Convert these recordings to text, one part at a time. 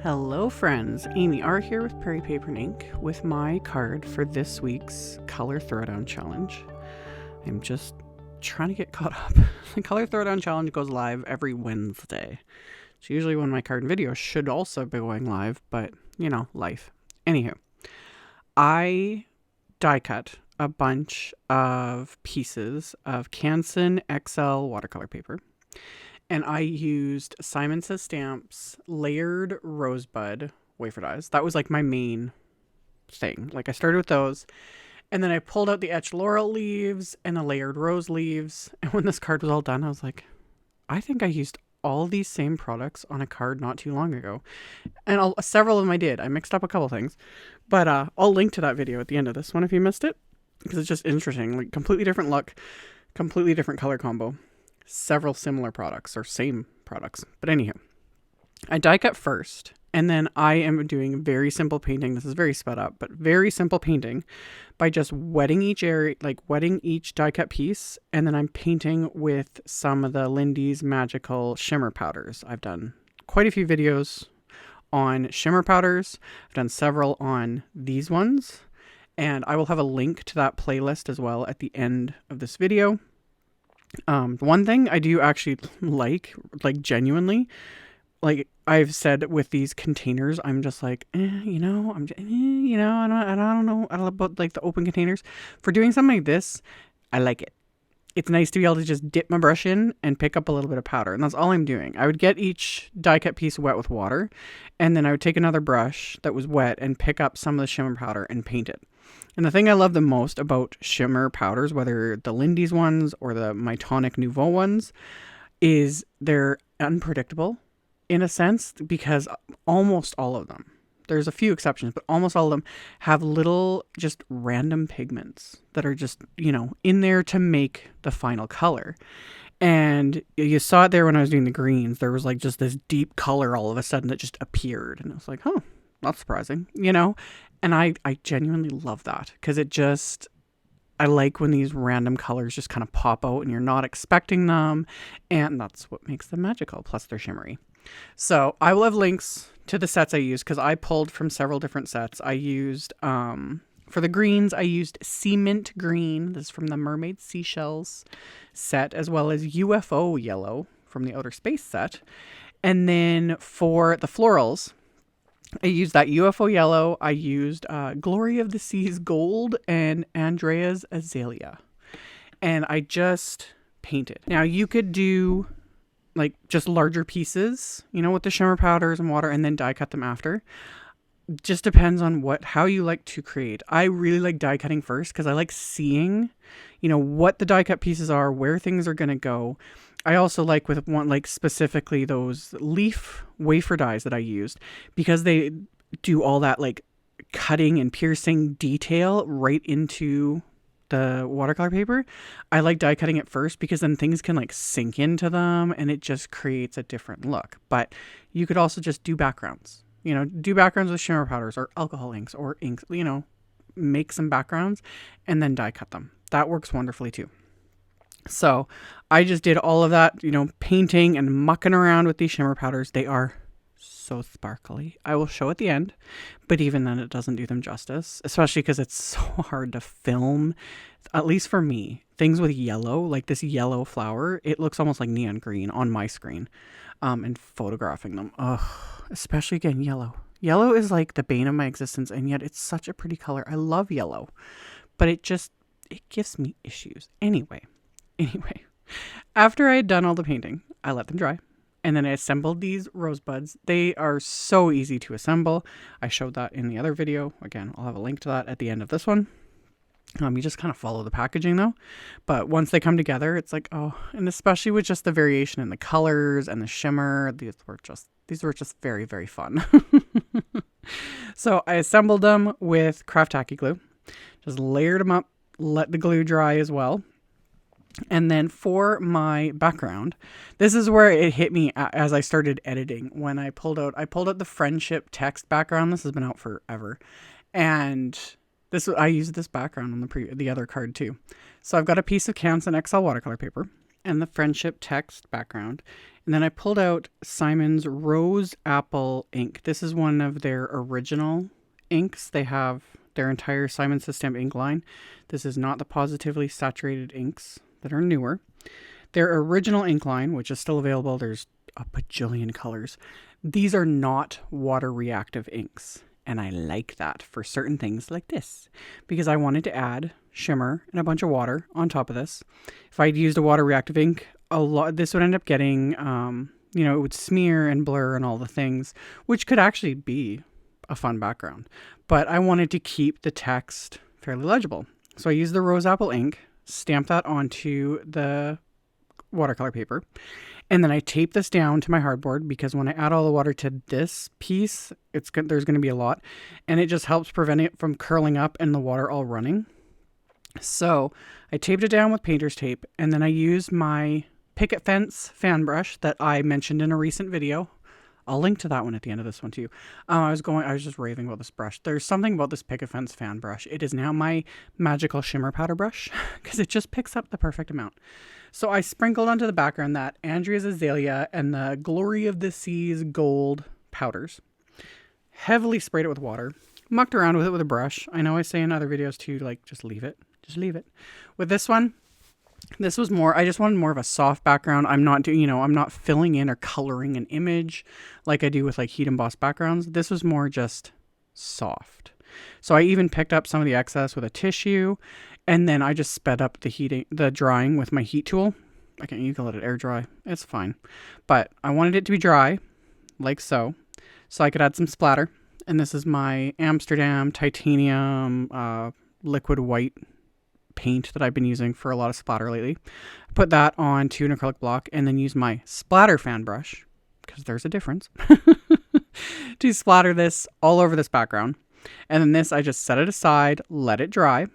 Hello friends, AmyR here with Prairie Paper and Ink with my card for this week's Color Throwdown Challenge. I'm just trying to get caught up. The Color Throwdown Challenge goes live every Wednesday. It's usually when my card and video should also be going live, but you know, life. Anywho, I die cut a bunch of pieces of Canson XL watercolor paper. And I used Simon Says Stamps layered Rosebud wafer dies. That was like my main thing. Like I started with those. And then I pulled out the etched laurel leaves and the layered rose leaves. And when this card was all done, I was like, I think I used all these same products on a card not too long ago. And several of them I did. I mixed up a couple things. But I'll link to that video at the end of this one if you missed it. Because it's just interesting. Like completely different look. Completely different color combo. Several similar products or same products. But anyhow, I die cut first and then I am doing very simple painting. This is very sped up, but very simple painting by just wetting each area, like wetting each die cut piece. And then I'm painting with some of the Lindy's magical shimmer powders. I've done quite a few videos on shimmer powders. I've done several on these ones and I will have a link to that playlist as well at the end of this video. One thing I do actually like genuinely, like I've said with these containers, I'm just like, I don't know about like the open containers. For doing something like this, I like it. It's nice to be able to just dip my brush in and pick up a little bit of powder. And that's all I'm doing. I would get each die cut piece wet with water. And then I would take another brush that was wet and pick up some of the shimmer powder and paint it. And the thing I love the most about shimmer powders, whether the Lindy's ones or my Tonic Nouveau ones, is they're unpredictable in a sense because almost all of them, there's a few exceptions, but almost all of them have little just random pigments that are just, in there to make the final color. And you saw it there when I was doing the greens. There was like just this deep color all of a sudden that just appeared. And I was like, oh, not surprising, And I genuinely love that because I like when these random colors just kind of pop out and you're not expecting them. And that's what makes them magical. Plus they're shimmery. So I will have links to the sets I used because I pulled from several different sets. I used, for the greens, I used Sea Mint Green. This is from the MERMAID Seashells set, as well as UFO Yellow from the Outer Space set. And then for the florals, I used that UFO Yellow. I used Glory of the Seas Gold and Andrea's Azalea. And I just painted. Now you could do like just larger pieces, with the shimmer powders and water and then die cut them after. Just depends on how you like to create. I really like die cutting first because I like seeing, what the die cut pieces are, where things are going to go. I also like specifically those leaf wafer dies that I used because they do all that like cutting and piercing detail right into the watercolor paper. I like die cutting it first because then things can like sink into them and it just creates a different look. But you could also just do backgrounds, do backgrounds with shimmer powders or alcohol inks or inks, make some backgrounds and then die cut them. That works wonderfully too. So I just did all of that, painting and mucking around with these shimmer powders. They are so sparkly. I will show at the end, but even then it doesn't do them justice, especially because it's so hard to film, at least for me. Things with yellow, like this yellow flower, it looks almost like neon green on my screen, and photographing them. Especially again, yellow. Yellow is like the bane of my existence, and yet it's such a pretty color. I love yellow, but it gives me issues. Anyway, after I had done all the painting, I let them dry. And then I assembled these rosebuds. They are so easy to assemble. I showed that in the other video. Again, I'll have a link to that at the end of this one. You just kind of follow the packaging though. But once they come together, it's like, oh, and especially with just the variation in the colors and the shimmer, these were just very, very fun. So I assembled them with craft tacky glue. Just layered them up, let the glue dry as well. And then for my background, this is where it hit me as I started editing. When I pulled out the friendship text background. This has been out forever. And I used this background on the other card too. So I've got a piece of Canson XL watercolor paper and the friendship text background. And then I pulled out Simon's Rose Apple ink. This is one of their original inks. They have their entire Simon Says Stamp ink line. This is not the positively saturated inks that are newer. Their original ink line, which is still available, there's a bajillion colors. These are not water reactive inks. And I like that for certain things like this, because I wanted to add shimmer and a bunch of water on top of this. If I'd used a water reactive ink, this would end up getting, you know, it would smear and blur and all the things, which could actually be a fun background. But I wanted to keep the text fairly legible. So I used the rose apple ink, stamped that onto the watercolor paper, and then I tape this down to my hardboard, because when I add all the water to this piece, there's going to be a lot, and it just helps prevent it from curling up and the water all running. So I taped it down with painter's tape, and then I used my Picket Fence fan brush that I mentioned in a recent video. I'll link to that one at the end of this one too. I was just raving about this brush. There's something about this Picket Fence fan brush. It is now my magical shimmer powder brush, because it just picks up the perfect amount. So I sprinkled onto the background that Andrea's Azalea and the Glory of the Seas gold powders. Heavily sprayed it with water. Mucked around with it with a brush. I know I say in other videos too, like, just leave it. Just leave it. With this one, this was more, I just wanted more of a soft background. I'm not doing, I'm not filling in or coloring an image like I do with like heat embossed backgrounds. This was more just soft. So I even picked up some of the excess with a tissue, and then I just sped up the drying with my heat tool. You can let it air dry. It's fine. But I wanted it to be dry, like so I could add some splatter. And this is my Amsterdam titanium liquid white paint that I've been using for a lot of splatter lately. I put that onto an acrylic block, and then use my splatter fan brush, because there's a difference, to splatter this all over this background. And then this, I just set it aside, let it dry.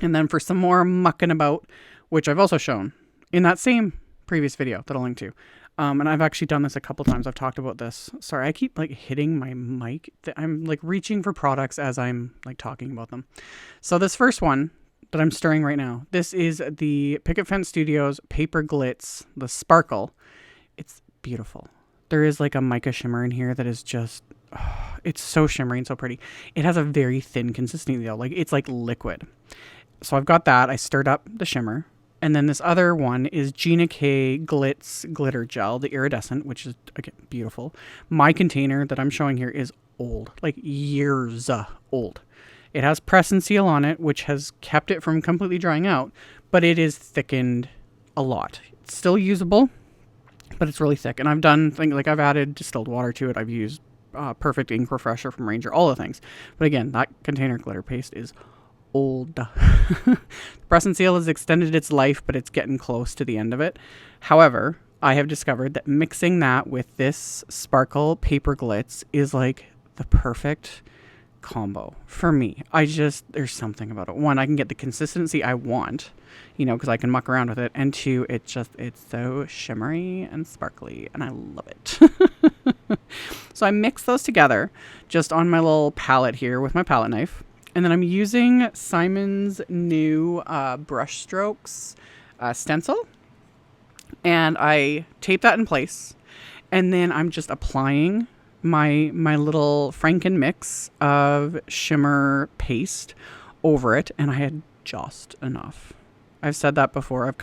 And then for some more mucking about, which I've also shown in that same previous video that I'll link to. And I've actually done this a couple times. I've talked about this. Sorry, I keep like hitting my mic. I'm like reaching for products as I'm like talking about them. So this first one that I'm stirring right now, this is the Picket Fence Studios Paper Glitz, the Sparkle. It's beautiful. There is like a mica shimmer in here that is just, it's so shimmery and so pretty. It has a very thin consistency though. Like, it's like liquid. So I've got that. I stirred up the shimmer. And then this other one is Gina K Glitz Glitter Gel, the iridescent, which is, again, beautiful. My container that I'm showing here is old, like years old. It has press and seal on it, which has kept it from completely drying out, but it is thickened a lot. It's still usable, but it's really thick. And I've done things like I've added distilled water to it. I've used Perfect Ink Refresher from Ranger, all the things. But again, that container glitter paste is old. Press and seal has extended its life, but it's getting close to the end of it. However, I have discovered that mixing that with this Sparkle Paper Glitz is like the perfect combo for me. There's something about it. One, I can get the consistency I want, because I can muck around with it. And two, it's so shimmery and sparkly, and I love it. So I mix those together just on my little palette here with my palette knife. And then I'm using Simon's new brush strokes stencil. And I tape that in place. And then I'm just applying my little Franken mix of shimmer paste over it. And I had just enough. I've said that before. That's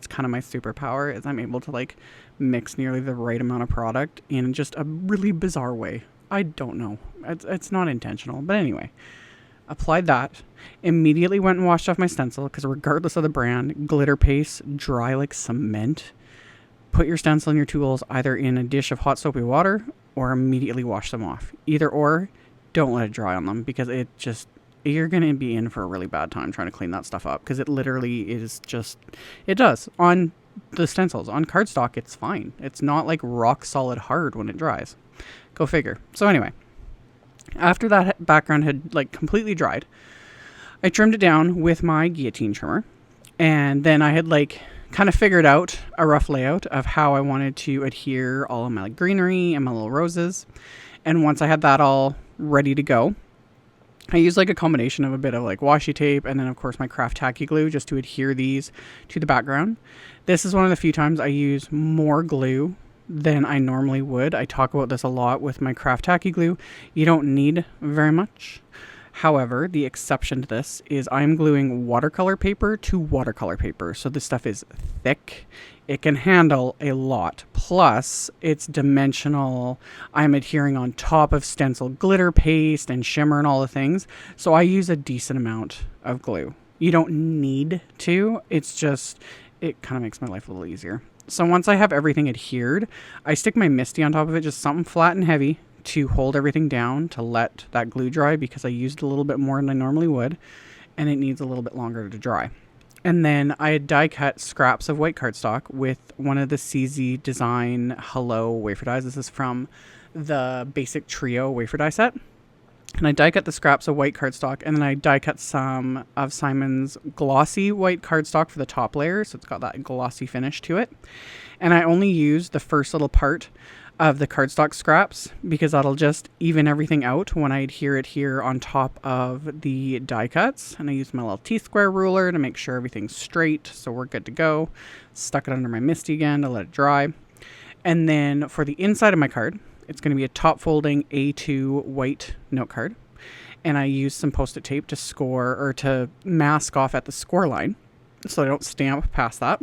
kind of my superpower, is I'm able to like mix nearly the right amount of product in just a really bizarre way. I don't know. It's not intentional. But anyway. Applied that, immediately went and washed off my stencil, because regardless of the brand, glitter paste dry like cement. Put your stencil and your tools either in a dish of hot soapy water or immediately wash them off. Either or, don't let it dry on them, because you're going to be in for a really bad time trying to clean that stuff up, because it literally is it does. On the stencils, on cardstock, it's fine. It's not like rock solid hard when it dries. Go figure. So anyway. After that background had like completely dried, I trimmed it down with my guillotine trimmer. And then I had like kind of figured out a rough layout of how I wanted to adhere all of my like greenery and my little roses. And once I had that all ready to go, I use like a combination of a bit of like washi tape and then of course my craft tacky glue just to adhere these to the background. This is one of the few times I use more glue than I normally would. I talk about this a lot with my craft tacky glue. You don't need very much. However, the exception to this is I'm gluing watercolor paper to watercolor paper. So this stuff is thick. It can handle a lot. Plus, it's dimensional. I'm adhering on top of stencil glitter paste and shimmer and all the things. So I use a decent amount of glue. You don't need to. It's just, it kind of makes my life a little easier. So once I have everything adhered, I stick my Misty on top of it, just something flat and heavy to hold everything down to let that glue dry because I used a little bit more than I normally would and it needs a little bit longer to dry. And then I had die cut scraps of white cardstock with one of the CZ Design Hello wafer dies. This is from the basic trio wafer die set. And I die cut the scraps of white cardstock and then I die cut some of Simon's glossy white cardstock for the top layer. So it's got that glossy finish to it. And I only used the first little part of the cardstock scraps because that'll just even everything out when I adhere it here on top of the die cuts. And I used my little T-square ruler to make sure everything's straight, so we're good to go. Stuck it under my Misty again to let it dry. And then for the inside of my card, it's going to be a top folding A2 white note card. And I used some Post-it tape to score or to mask off at the score line so I don't stamp past that.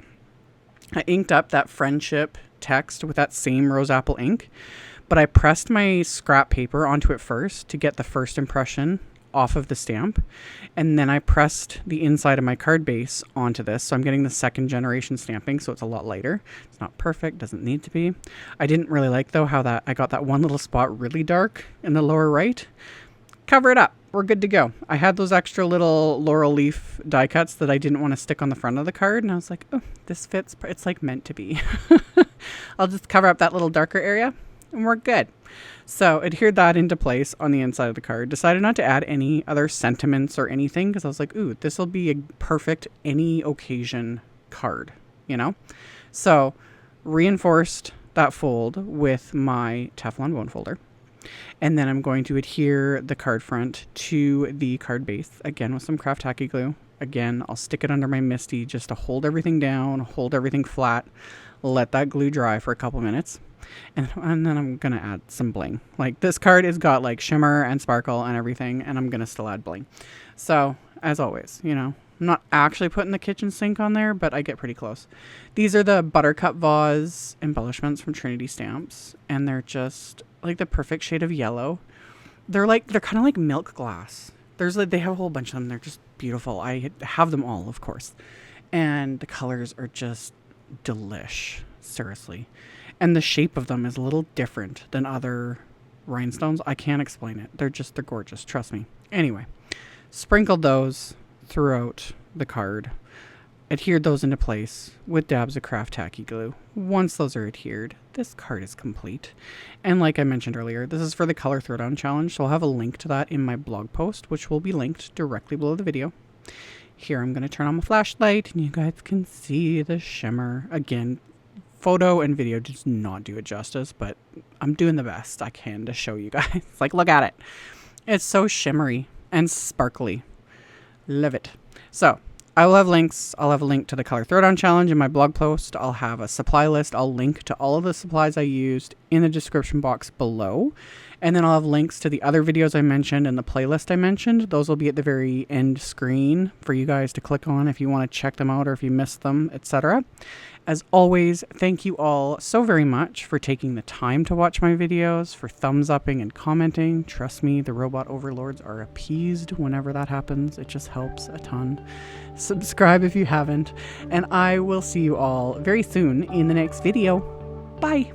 I inked up that friendship text with that same rose apple ink, but I pressed my scrap paper onto it first to get the first impression off of the stamp, and then I pressed the inside of my card base onto this, so I'm getting the second generation stamping, so it's a lot lighter. It's not perfect, doesn't need to be. I didn't really like though how that I got that one little spot really dark in the lower right. Cover it up, we're good to go. I had those extra little laurel leaf die cuts that I didn't want to stick on the front of the card, and I was like, oh, this fits, it's like meant to be. I'll just cover up that little darker area and we're good. So adhered that into place on the inside of the card. Decided not to add any other sentiments or anything because I was like, ooh, this will be a perfect any occasion card, you know? So reinforced that fold with my Teflon bone folder. And then I'm going to adhere the card front to the card base, again with some craft tacky glue. Again, I'll stick it under my Misty just to hold everything down, hold everything flat, let that glue dry for a couple minutes. And then I'm going to add some bling. Like this card has got like shimmer and sparkle and everything, and I'm going to still add bling. So as always, you know, I'm not actually putting the kitchen sink on there, but I get pretty close. These are the Buttercup Vase embellishments from Trinity Stamps, and they're just like the perfect shade of yellow. They're kind of like milk glass. They have a whole bunch of them. They're just beautiful. I have them all, of course. And the colors are just delish, seriously. And the shape of them is a little different than other rhinestones. I can't explain it. They're gorgeous. Trust me. Anyway, sprinkled those throughout the card. Adhered those into place with dabs of craft tacky glue. Once those are adhered, this card is complete. And like I mentioned earlier, this is for the Color Throwdown Challenge, so I'll have a link to that in my blog post, which will be linked directly below the video. Here I'm going to turn on my flashlight, and you guys can see the shimmer. Again, photo and video does not do it justice, but I'm doing the best I can to show you guys. Like, look at it. It's so shimmery and sparkly. Love it. So I will have links. I'll have a link to the Color Throwdown Challenge in my blog post. I'll have a supply list. I'll link to all of the supplies I used in the description box below. And then I'll have links to the other videos I mentioned and the playlist I mentioned. Those will be at the very end screen for you guys to click on if you want to check them out or if you missed them, etc. As always, thank you all so very much for taking the time to watch my videos, for thumbs upping and commenting. Trust me, the robot overlords are appeased whenever that happens. It just helps a ton. Subscribe if you haven't, and I will see you all very soon in the next video. Bye!